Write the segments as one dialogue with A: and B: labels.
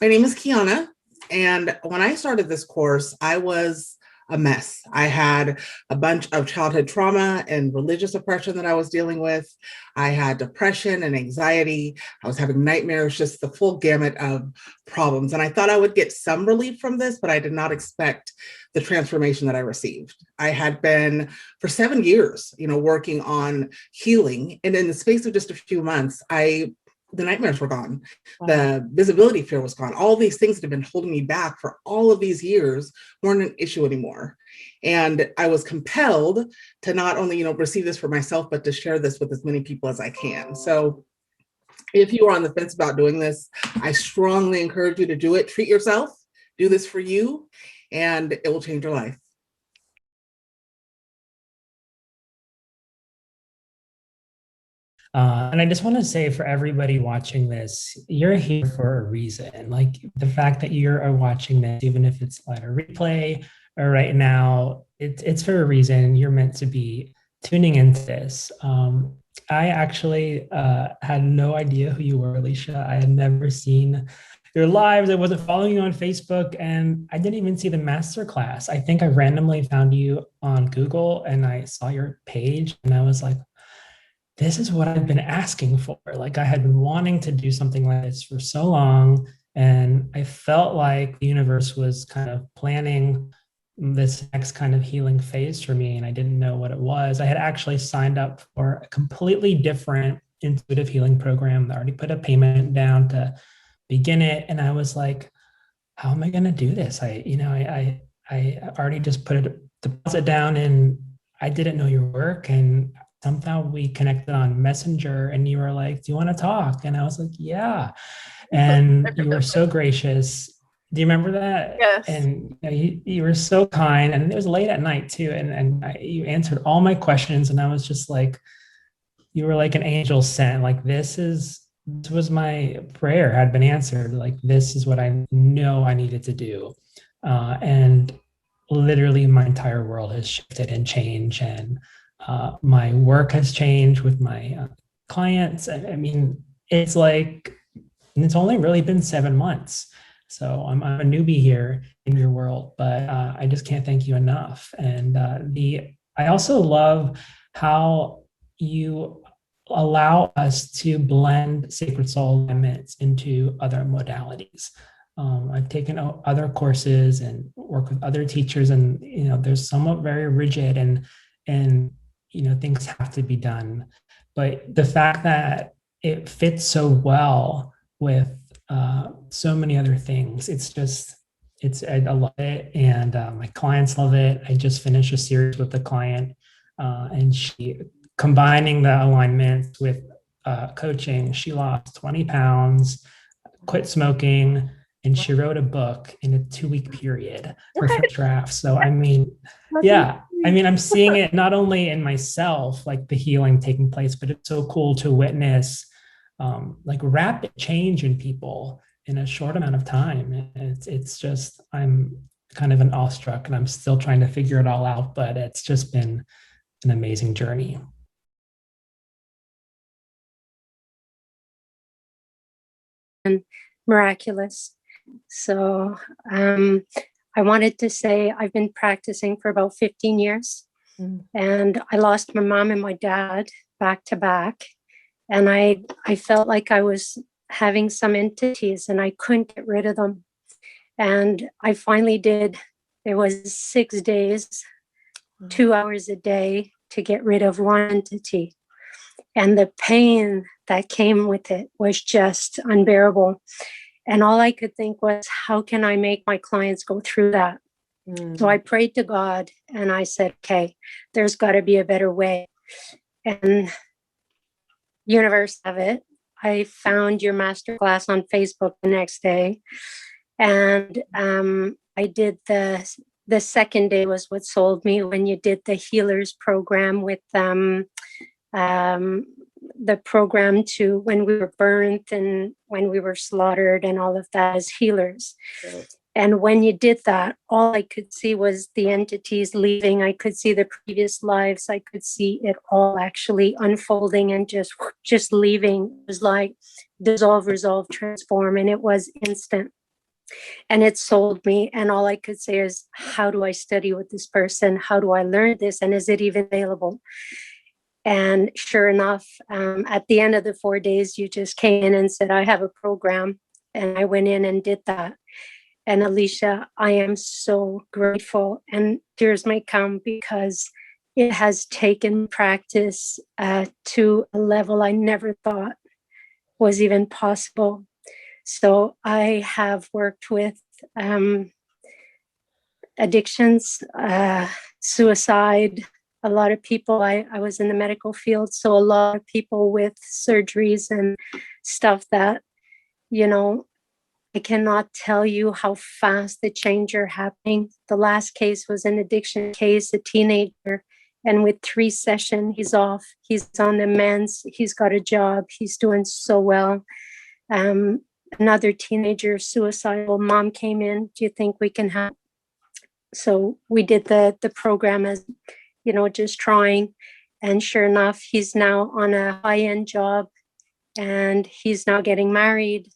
A: My name is Kiana, and when I started this course, I was a mess. I had a bunch of childhood trauma and religious oppression that I was dealing with. I had depression and anxiety. I was having nightmares, just the full gamut of problems. And I thought I would get some relief from this, but I did not expect the transformation that I received. I had been for 7 years, working on healing. And in the space of just a few months, the nightmares were gone. Wow. The visibility fear was gone. All these things that have been holding me back for all of these years weren't an issue anymore. And I was compelled to not only, receive this for myself, but to share this with as many people as I can. So if you are on the fence about doing this, I strongly encourage you to do it. Treat yourself, do this for you, and it will change your life.
B: And I just want to say for everybody watching this, you're here for a reason. Like the fact that you're watching this, even if it's like a replay or right now, it's for a reason. You're meant to be tuning into this. I actually had no idea who you were, Alicia. I had never seen your lives. I wasn't following you on Facebook, and I didn't even see the masterclass. I think I randomly found you on Google, and I saw your page, and I was like, this is what I've been asking for. Like I had been wanting to do something like this for so long. And I felt like the universe was kind of planning this next kind of healing phase for me. And I didn't know what it was. I had actually signed up for a completely different intuitive healing program. I already put a payment down to begin it. And I was like, how am I going to do this? I already just put a deposit down and I didn't know your work. And somehow we connected on Messenger and you were like, do you want to talk? And I was like, yeah. And you were so gracious. Do you remember that?
C: Yes.
B: And you were so kind, and it was late at night too. And you answered all my questions. And I was just like, you were like an angel sent. Like, this was my prayer had been answered. Like, this is what I know I needed to do. And literally my entire world has shifted and changed. And my work has changed with my clients. I mean, it's like, it's only really been 7 months. So I'm a newbie here in your world, but I just can't thank you enough. And I also love how you allow us to blend sacred soul alignments into other modalities. I've taken other courses and work with other teachers, and there's somewhat very rigid and things have to be done. But the fact that it fits so well with so many other things, I love it, and my clients love it. I just finished a series with the client, and she combining the alignments with coaching. She lost 20 pounds, quit smoking, and she wrote a book in a 2-week period, her first draft. So, I mean, yeah, I'm seeing it not only in myself, like the healing taking place, but it's so cool to witness like rapid change in people in a short amount of time. It's just, I'm kind of an awestruck, and I'm still trying to figure it all out, but it's just been an amazing journey.
D: And miraculous. So I wanted to say I've been practicing for about 15 years, and I lost my mom and my dad back to back. And I felt like I was having some entities and I couldn't get rid of them. And I finally did. It was 6 days, 2 hours a day to get rid of one entity. And the pain that came with it was just unbearable. And all I could think was, how can I make my clients go through that? So I prayed to God and I said, okay, there's got to be a better way. And universe of it, I found your masterclass on Facebook the next day. And I did the second day was what sold me, when you did the healers program with the program to when we were burnt and when we were slaughtered and all of that as healers. Right. And when you did that, all I could see was the entities leaving. I could see the previous lives. I could see it all actually unfolding and just leaving. It was like dissolve, resolve, transform. And it was instant. And it sold me. And all I could say is, how do I study with this person? How do I learn this? And is it even available? And sure enough, at the end of the 4 days, you just came in and said, I have a program. And I went in and did that. And Alicia, I am so grateful. And tears may come because it has taken practice to a level I never thought was even possible. So I have worked with addictions, suicide, a lot of people. I was in the medical field, so a lot of people with surgeries and stuff that, you know, I cannot tell you how fast the change are happening. The last case was an addiction case, a teenager, and with 3 sessions, he's off. He's on the mends. He's got a job. He's doing so well. Another teenager, suicidal. Mom came in. Do you think we can help? So we did the program as, you know, just trying. And sure enough, he's now on a high-end job and he's now getting married.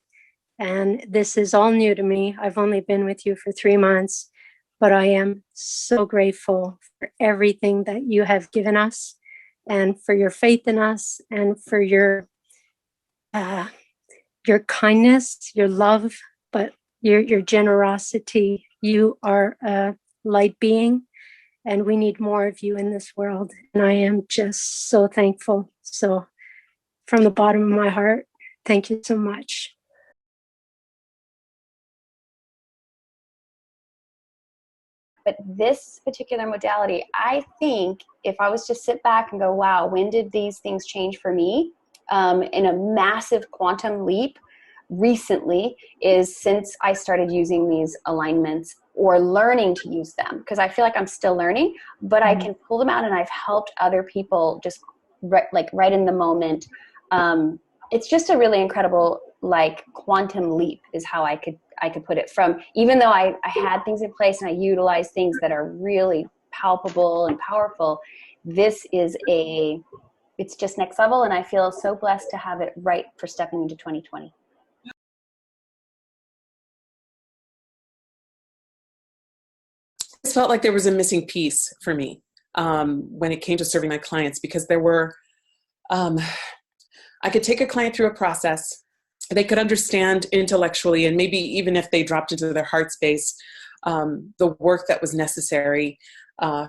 D: And this is all new to me. I've only been with you for 3 months, but I am so grateful for everything that you have given us and for your faith in us and for your kindness, your love, but your generosity. You are a light being, and we need more of you in this world. And I am just so thankful. So from the bottom of my heart, thank you so much.
C: But this particular modality, I think if I was to sit back and go, wow, when did these things change for me in a massive quantum leap recently, is since I started using these alignments or learning to use them. Because I feel like I'm still learning, but I can pull them out, and I've helped other people just right in the moment. It's just a really incredible quantum leap is how I could put it. From, even though I had things in place and I utilized things that are really palpable and powerful, this is it's just next level, and I feel so blessed to have it right for stepping into 2020.
E: I felt like there was a missing piece for me when it came to serving my clients, because there were, I could take a client through a process. They could understand intellectually, and maybe even if they dropped into their heart space, the work that was necessary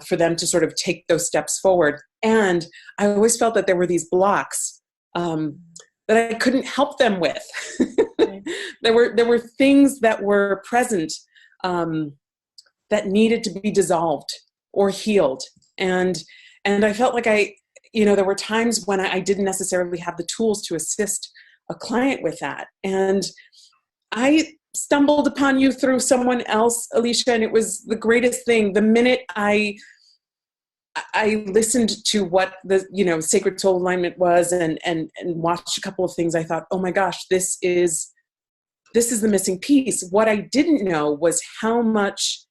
E: for them to sort of take those steps forward. And I always felt that there were these blocks that I couldn't help them with. There were things that were present that needed to be dissolved or healed. And I felt like there were times when I didn't necessarily have the tools to assist a client with that. And I stumbled upon you through someone else, Alicia, and it was the greatest thing. The minute I listened to what the, sacred soul alignment was and watched a couple of things, I thought, oh my gosh, this is the missing piece. What I didn't know was how much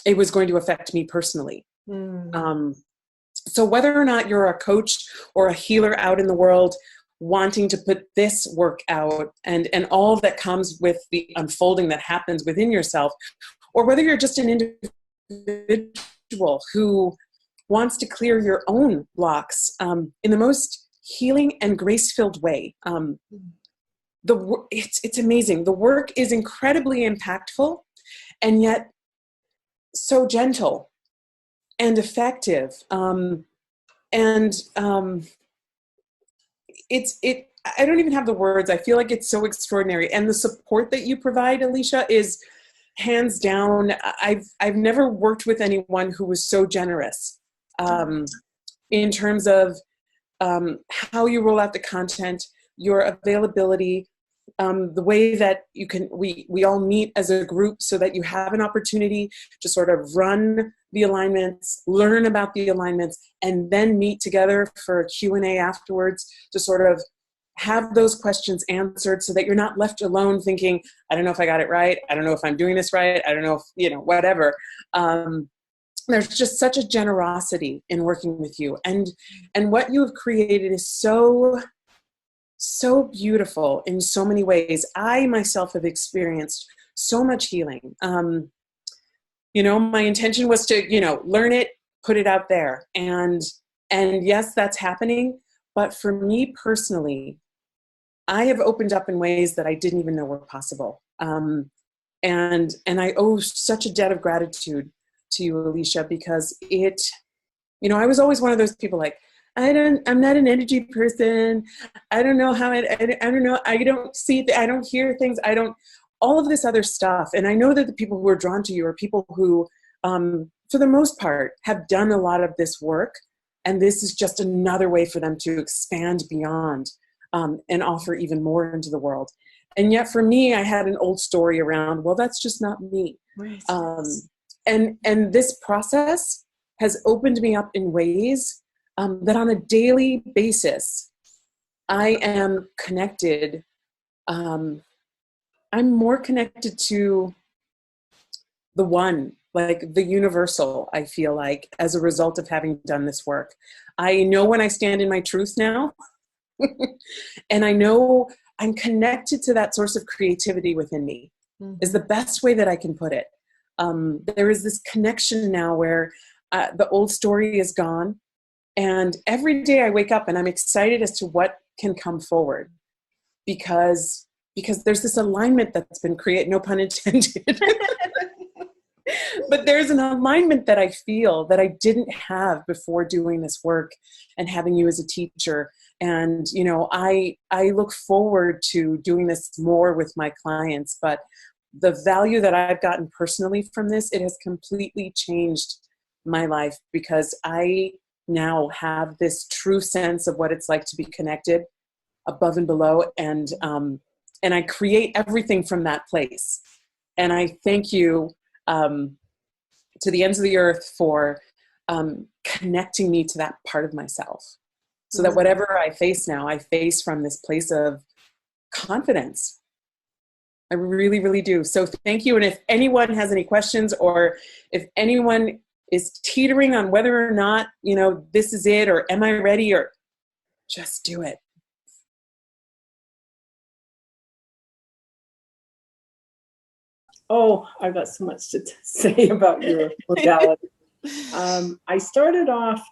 E: it was going to affect me personally. So whether or not you're a coach or a healer out in the world wanting to put this work out and all that comes with the unfolding that happens within yourself, or whether you're just an individual who wants to clear your own blocks in the most healing and grace-filled way, it's amazing. The work is incredibly impactful, and yet so gentle and effective. I don't even have the words. I feel like it's so extraordinary. And the support that you provide, Alicia, is hands down. I've never worked with anyone who was so generous in terms of how you roll out the content, your availability, the way that we all meet as a group so that you have an opportunity to sort of run the alignments, learn about the alignments, and then meet together for a Q&A afterwards to sort of have those questions answered so that you're not left alone thinking, I don't know if I got it right. I don't know if I'm doing this right. I don't know if, whatever. There's just such a generosity in working with you. And what you have created is so beautiful in so many ways. I myself have experienced so much healing. You know, my intention was to, you know, learn it, put it out there. And yes, that's happening. But for me personally, I have opened up in ways that I didn't even know were possible. And I owe such a debt of gratitude to you, Alicia, because it, you know, I was always one of those people like, I'm not an energy person. I don't know how I don't know. I don't see, I don't hear things. I don't, all of this other stuff. And I know that the people who are drawn to you are people who, for the most part, have done a lot of this work. And this is just another way for them to expand beyond and offer even more into the world. And yet for me, I had an old story around, well, that's just not me.
F: Right.
E: And this process has opened me up in ways that on a daily basis, I am connected. I'm more connected to the one, like the universal, I feel like, as a result of having done this work. I know when I stand in my truth now, and I know I'm connected to that source of creativity within me, is the best way that I can put it. There is this connection now where the old story is gone. And every day I wake up and I'm excited as to what can come forward because there's this alignment that's been created, no pun intended. But there's an alignment that I feel that I didn't have before doing this work and having you as a teacher. And, you know, I look forward to doing this more with my clients, but the value that I've gotten personally from this, it has completely changed my life because I now have this true sense of what it's like to be connected above and below. And I create everything from that place. And I thank you to the ends of the earth for connecting me to that part of myself so that whatever I face now, I face from this place of confidence. I really, really do. So thank you. And if anyone has any questions or if anyone is teetering on whether or not, you know, this is it, or am I ready, or just do it.
F: Oh, I've got so much to say about your modality. I started off,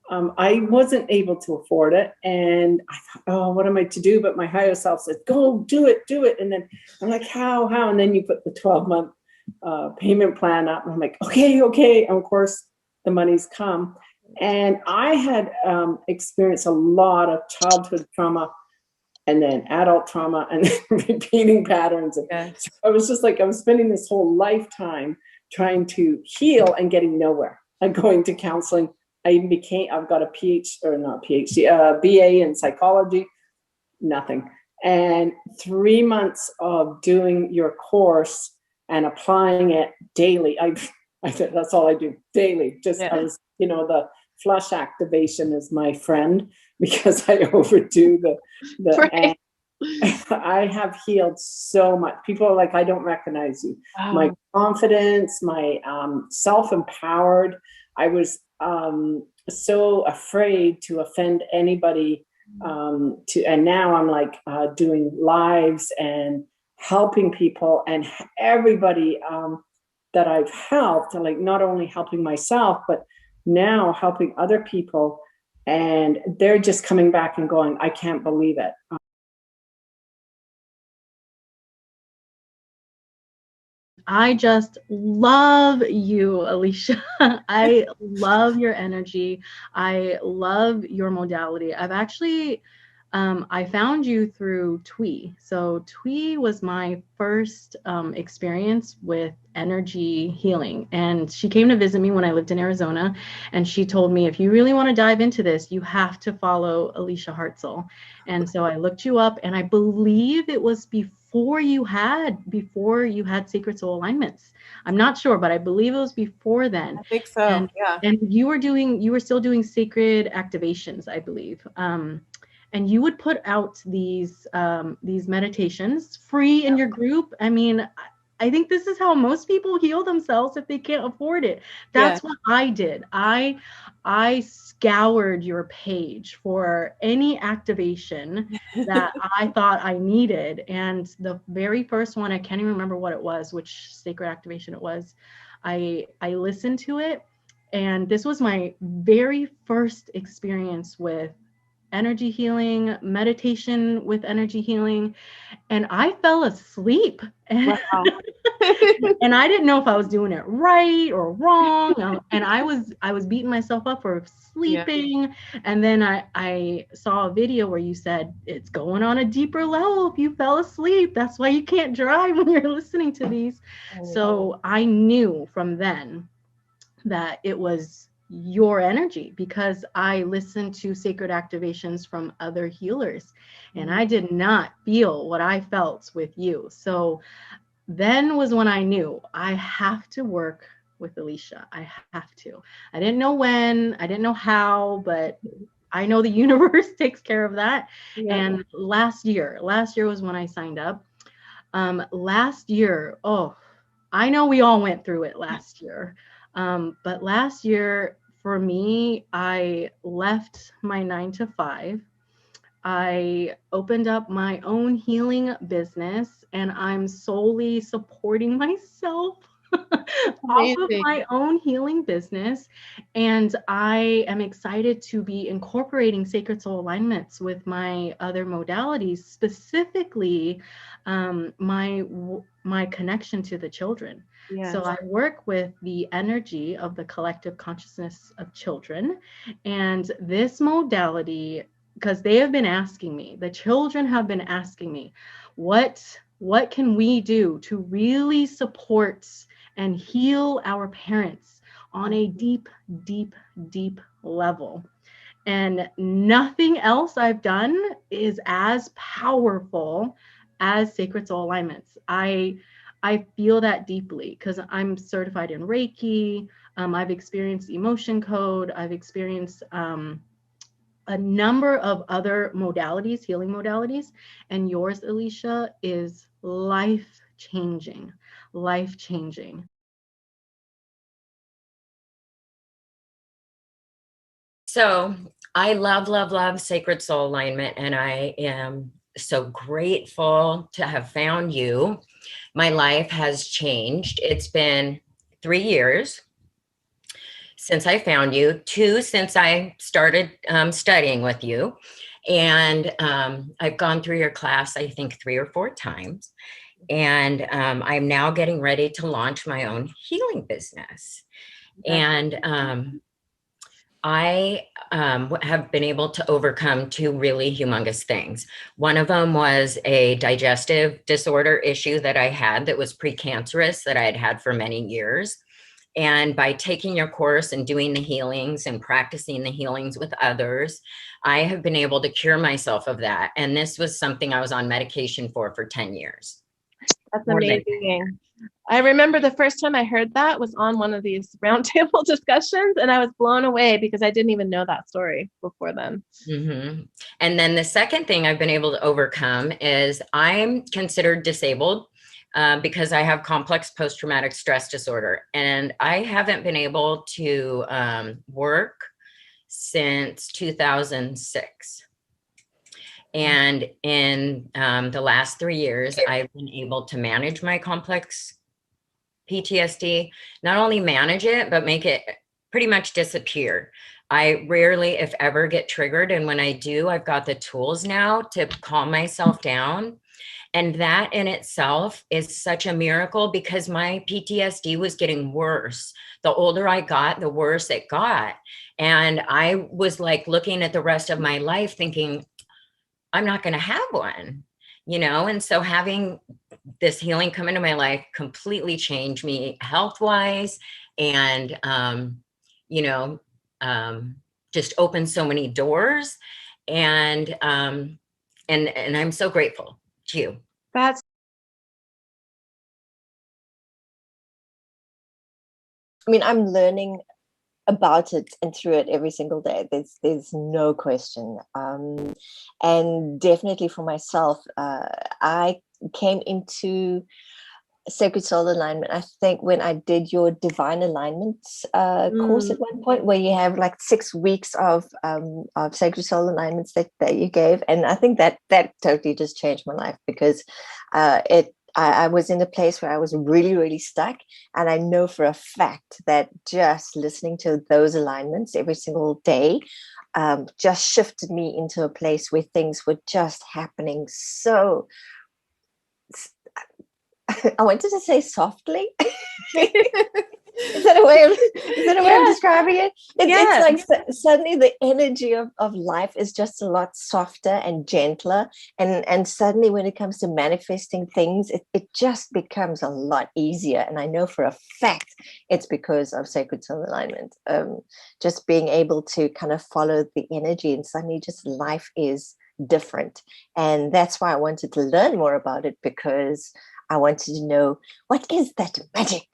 F: I wasn't able to afford it. And I thought, oh, what am I to do? But my higher self said, go do it. And then I'm like, how? And then you put the 12-month payment plan up. And I'm like, okay. And of course, the money's come. And I had experienced a lot of childhood trauma and then adult trauma and then repeating patterns.
G: Yes.
F: So I was just like, I was spending this whole lifetime trying to heal and getting nowhere. I'm going to counseling. I've got a BA in psychology, nothing. And 3 months of doing your course and applying it daily. That's all I do daily. I was, you know, the flush activation is my friend because I overdo the
G: Right.
F: I have healed so much. People are like, I don't recognize you. Wow. My confidence, my self-empowered. I was so afraid to offend anybody. And now I'm like doing lives and helping people and everybody that I've helped, like not only helping myself, but now helping other people. And they're just coming back and going, I can't believe it.
G: I just love you, Alicia. I love your energy. I love your modality. I've actually, I found you through Twee. So Twee was my first experience with energy healing. And she came to visit me when I lived in Arizona. And she told me, if you really want to dive into this, you have to follow Alicia Hartzel. And so I looked you up, and I believe it was before you had Sacred Soul alignments. I'm not sure, but I believe it was before then.
F: I think so.
G: And,
F: yeah.
G: And you were still doing sacred activations, I believe. And you would put out these meditations free in your group. I mean, I think this is how most people heal themselves if they can't afford it. That's what I did. I scoured your page for any activation that I thought I needed. And the very first one, I can't even remember what it was, which sacred activation it was. I listened to it, and this was my very first experience with energy healing, meditation with energy healing, and I fell asleep. And,
H: Wow.
G: and I didn't know if I was doing it right or wrong. And I was beating myself up for sleeping. And then I saw a video where you said it's going on a deeper level if you fell asleep. That's why you can't drive when you're listening to these. So I knew from then that it was your energy, because I listened to sacred activations from other healers and I did not feel what I felt with you. So then was when I knew I have to work with Alicia. I have to. I didn't know when, I didn't know how, but I know the universe takes care of that. And last year was when I signed up. Last year, I know we all went through it last year. But last year for me, I left my 9 to 5. I opened up my own healing business, and I'm solely supporting myself off of my own healing business. And I am excited to be incorporating sacred soul alignments with my other modalities, specifically my connection to the children. So I work with the energy of the collective consciousness of children, and this modality, because they have been asking me, the children have been asking me, what can we do to really support and heal our parents on a deep, deep, deep level? And nothing else I've done is as powerful as sacred soul alignments. I feel that deeply because I'm certified in Reiki. I've experienced emotion code. I've experienced a number of other modalities, healing modalities, and yours, Alicia, is life-changing, life-changing.
I: So I love, love, love sacred soul alignment, and I am so grateful to have found you. My life has changed. It's been 3 years since I found you, 2 since I started studying with you. And I've gone through your class, I think 3 or 4 times. And I'm now getting ready to launch my own healing business. And I have been able to overcome 2 really humongous things. One of them was a digestive disorder issue that I had that was precancerous that I had had for many years. And by taking your course and doing the healings and practicing the healings with others, I have been able to cure myself of that. And this was something I was on medication for 10 years.
H: That's amazing. I remember the first time I heard that was on one of these roundtable discussions, and I was blown away because I didn't even know that story before then.
I: Mm-hmm. And then the second thing I've been able to overcome is I'm considered disabled because I have complex post-traumatic stress disorder, and I haven't been able to work since 2006. And in the last 3 years, I've been able to manage my complex PTSD, not only manage it, but make it pretty much disappear. I rarely, if ever, get triggered. And when I do, I've got the tools now to calm myself down. And that in itself is such a miracle because my PTSD was getting worse. The older I got, the worse it got. And I was like looking at the rest of my life thinking, I'm not going to have one, you know? And so having this healing come into my life completely changed me health-wise and, you know, just opened so many doors. And I'm so grateful to you.
H: That's
J: I mean, I'm learning about it and through it every single day. There's no question. And definitely for myself, I came into sacred soul alignment, I think when I did your divine alignments course at one point, where you have like 6 weeks of sacred soul alignments that you gave, and I think that totally just changed my life, because I was in a place where I was really, really stuck. And I know for a fact that just listening to those alignments every single day just shifted me into a place where things were just happening so, I wanted to say softly. Is that a way of describing it? It's like suddenly the energy of life is just a lot softer and gentler. And suddenly when it comes to manifesting things, it just becomes a lot easier. And I know for a fact it's because of sacred soul alignment. Just being able to kind of follow the energy, and suddenly just life is different. And that's why I wanted to learn more about it, because I wanted to know, what is that magic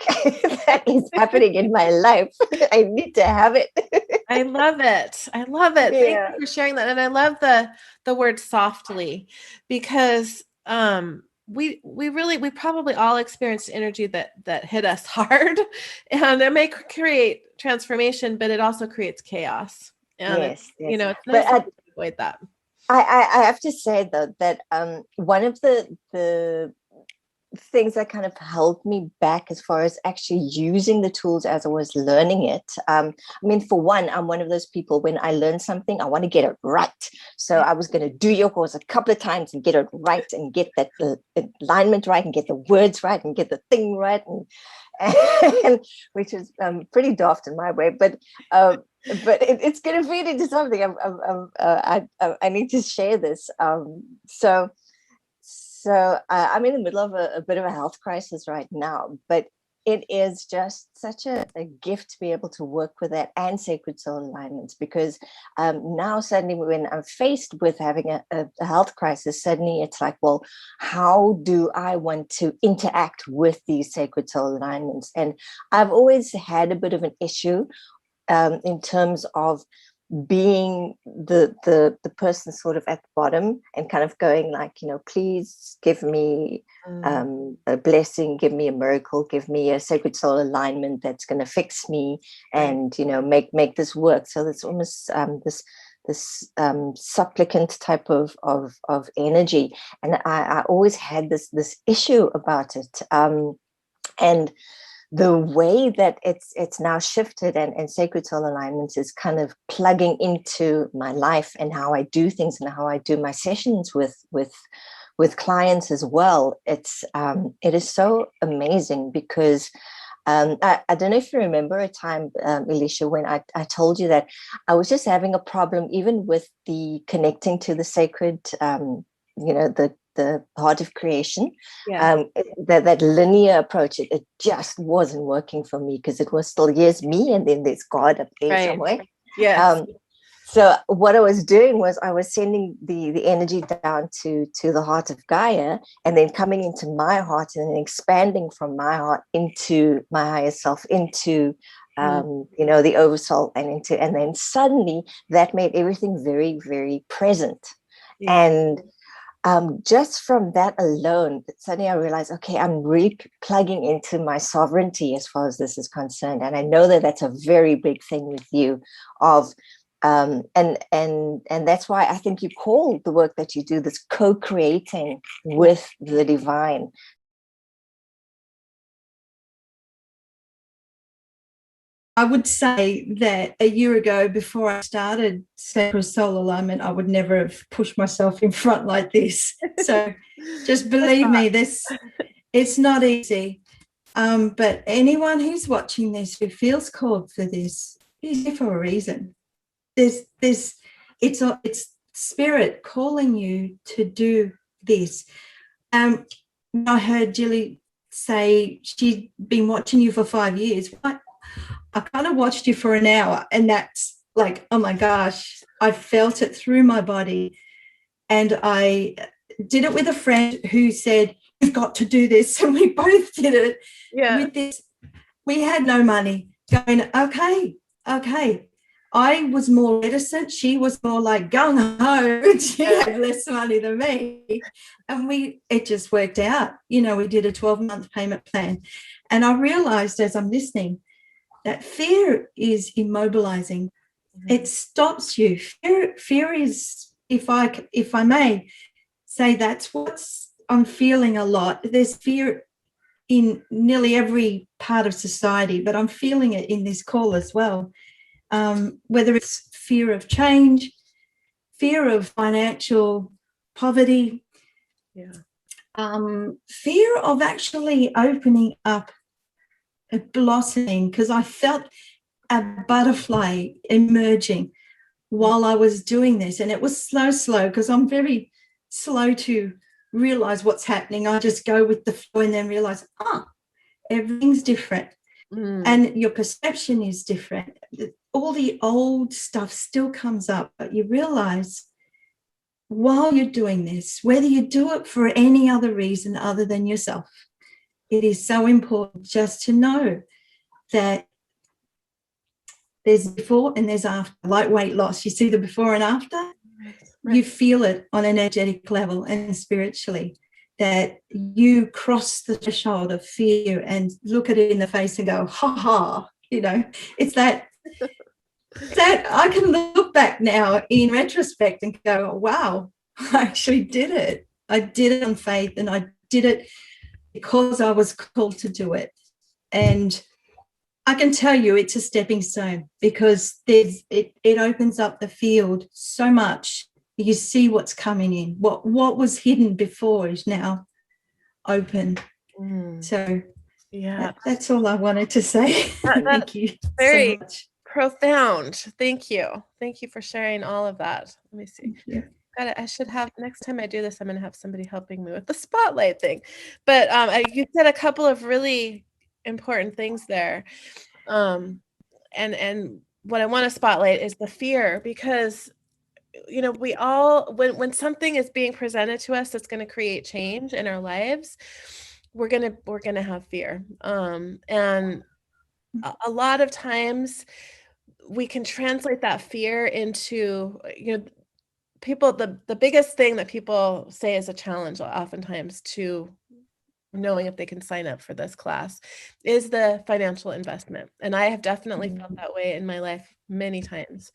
J: that is happening in my life? I need to have it.
H: I love it. I love it.
J: Yeah.
H: Thank you for sharing that. And I love the word softly, because we probably all experienced energy that hit us hard, and it may create transformation, but it also creates chaos. And
J: Yes.
H: it's nice to avoid that.
J: I have to say though that one of the things that kind of held me back as far as actually using the tools as I was learning it. I mean, for one, I'm one of those people, when I learn something, I want to get it right. So I was going to do your course a couple of times and get it right, and get that alignment right, and get the words right, and get the thing right, and which is pretty daft in my way, but it's going to feed into something. I need to share this. So I'm in the middle of a bit of a health crisis right now, but it is just such a gift to be able to work with that and sacred soul alignments, because now suddenly when I'm faced with having a health crisis, suddenly it's like, well, how do I want to interact with these sacred soul alignments? And I've always had a bit of an issue in terms of being the person sort of at the bottom, and kind of going like, please give me a blessing, give me a miracle, give me a sacred soul alignment that's going to fix me, and make this work. So it's almost this supplicant type of energy, and I always had this issue about it, and the way that it's now shifted, and sacred soul alignments is kind of plugging into my life and how I do things, and how I do my sessions with clients as well. It is so amazing, because I don't know if you remember a time, Alicia, when I told you that I was just having a problem even with the connecting to the sacred, the heart of creation. That linear approach, it just wasn't working for me, because it was still, here's me, and then there's God up there somewhere. So what I was doing was I was sending the energy down to the heart of Gaia, and then coming into my heart, and then expanding from my heart into my higher self, into the oversoul, and then suddenly that made everything very, very present. And just from that alone, suddenly I realized, okay, I'm really plugging into my sovereignty as far as this is concerned. And I know that that's a very big thing with you, and that's why I think you call the work that you do this co-creating with the divine.
K: I would say that a year ago, before I started Sacred Soul Alignment, I would never have pushed myself in front like this. So just believe me, it's not easy. But anyone who's watching this who feels called for this is here for a reason. It's spirit calling you to do this. I heard Jilly say she'd been watching you for 5 years. I kind of watched you for an hour, and that's like, oh my gosh, I felt it through my body. And I did it with a friend who said, you've got to do this. And we both did it with this. We had no money, going, okay, I was more reticent. She was more like gung ho. She had less money than me. And it just worked out. You know, we did a 12-month payment plan. And I realized as I'm listening that fear is immobilizing. It stops you. Fear is, if I may say, that's what's I'm feeling a lot. There's fear in nearly every part of society, but I'm feeling it in this call as well. Whether it's fear of change, fear of financial poverty, fear of actually opening up and blossoming, because I felt a butterfly emerging while I was doing this. And it was slow, because I'm very slow to realize what's happening. I just go with the flow and then realize, everything's different. And your perception is different. All the old stuff still comes up, but you realize while you're doing this, whether you do it for any other reason other than yourself, it is so important just to know that there's before and there's after. Like weight loss, you see the before and after. Right. You feel it on an energetic level and spiritually, that you cross the threshold of fear and look at it in the face and go, ha ha, you know, it's that I can look back now in retrospect and go, wow, I actually did it. I did it on faith, and I did it because I was called to do it. And I can tell you it's a stepping stone, because it opens up the field so much. You see what's coming in. What was hidden before is now open. So that's all I wanted to say. Thank you
H: very
K: so much.
H: Profound. Thank you for sharing all of that. Let me see. I should have, next time I do this, I'm going to have somebody helping me with the spotlight thing. But you said a couple of really important things there. And what I want to spotlight is the fear, because you know, we all, when something is being presented to us that's going to create change in our lives, we're gonna have fear. And a lot of times we can translate that fear into, you know, people, the biggest thing that people say is a challenge oftentimes to knowing if they can sign up for this class is the financial investment. And I have definitely felt that way in my life many times.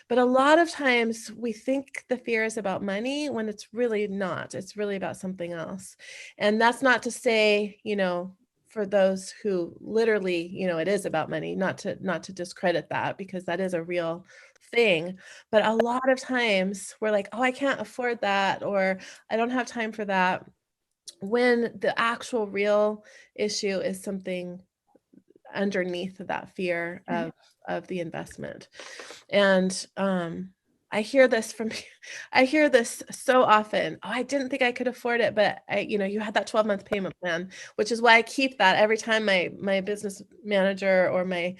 H: But a lot of times we think the fear is about money when it's really not. It's really about something else. And that's not to say, you know, for those who literally, you know, it is about money, not to discredit that, because that is a real thing. But a lot of times we're like, oh, I can't afford that, or I don't have time for that, when the actual real issue is something underneath that fear of the investment. And I hear this so often. Oh, I didn't think I could afford it, but you had that 12-month payment plan, which is why I keep that every time my business manager or my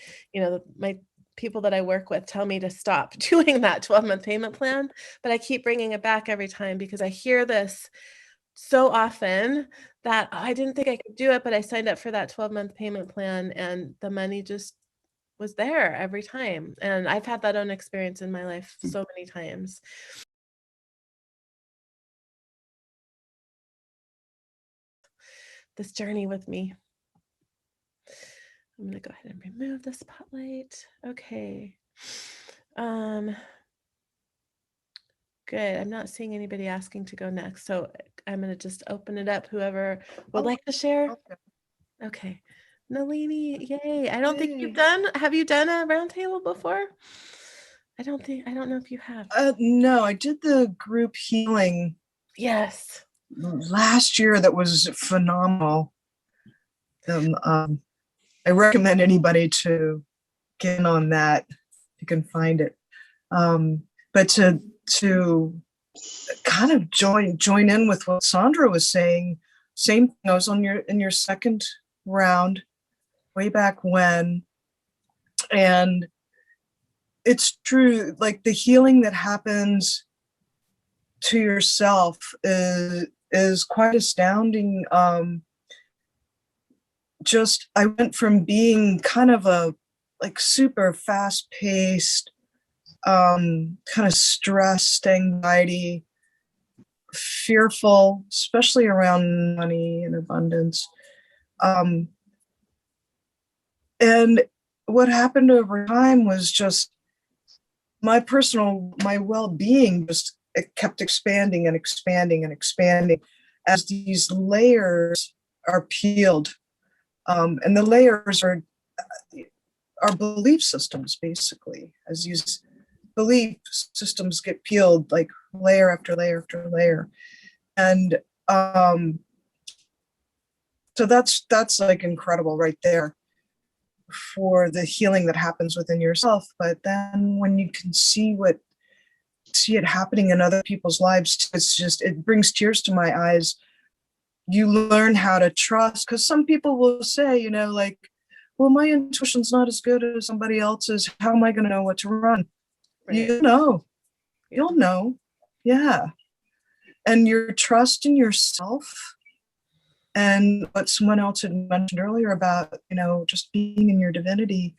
H: people that I work with tell me to stop doing that 12-month payment plan. But I keep bringing it back every time, because I hear this so often that I didn't think I could do it, but I signed up for that 12-month payment plan and the money just was there every time. And I've had that own experience in my life so many times. This journey with me. I'm going to go ahead and remove the spotlight. Okay. Good. I'm not seeing anybody asking to go next. So I'm going to just open it up. Whoever would like to share. Okay. Nalini, yay. I don't think have you done a roundtable before? I don't know if you have.
L: No, I did the group healing.
H: Yes.
L: Last year. That was phenomenal. I recommend anybody to get in on that. You can find it. But to kind of join in with what Sandra was saying, same thing. I was in your second round way back when, and it's true, like the healing that happens to yourself is quite astounding. I went from being kind of a like super fast-paced kind of stressed, anxiety, fearful, especially around money and abundance. And what happened over time was just my well-being just, it kept expanding and expanding and expanding as these layers are peeled. And the layers are belief systems, basically. As these belief systems get peeled, like layer after layer after layer. And so that's like incredible right there for the healing that happens within yourself. But then when you can see it happening in other people's lives, it's just, it brings tears to my eyes. You learn how to trust, because some people will say, you know, like, well, my intuition's not as good as somebody else's. How am I going to know what to run? Right. You'll know. Yeah. And your trust in yourself, and what someone else had mentioned earlier about, you know, just being in your divinity,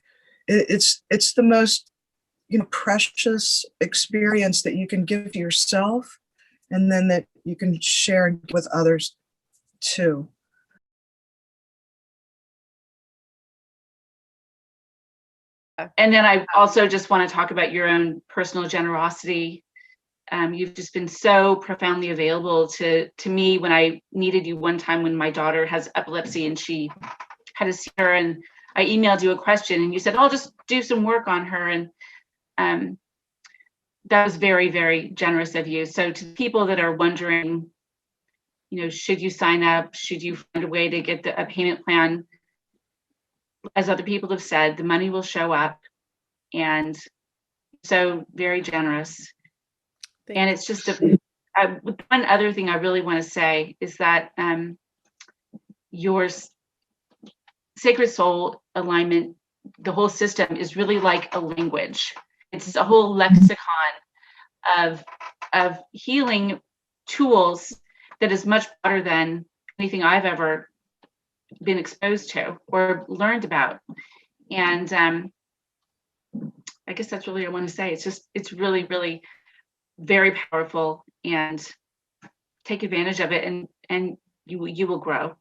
L: it's the most, you know, precious experience that you can give to yourself, and then that you can share with others too.
M: And then I also just want to talk about your own personal generosity. You've just been so profoundly available to me when I needed you one time when my daughter has epilepsy and she had to see her, and I emailed you a question and you said, I'll just do some work on her. And that was very, very generous of you. So to people that are wondering, you know, should you sign up? Should you find a way to get a payment plan? As other people have said, the money will show up, and so very generous. And it's just one other thing I really want to say is that your sacred soul alignment, the whole system is really like a language. It's a whole lexicon of healing tools that is much broader than anything I've ever been exposed to or learned about. And I guess that's really what I want to say. It's really, really very powerful, and take advantage of it, and you will grow.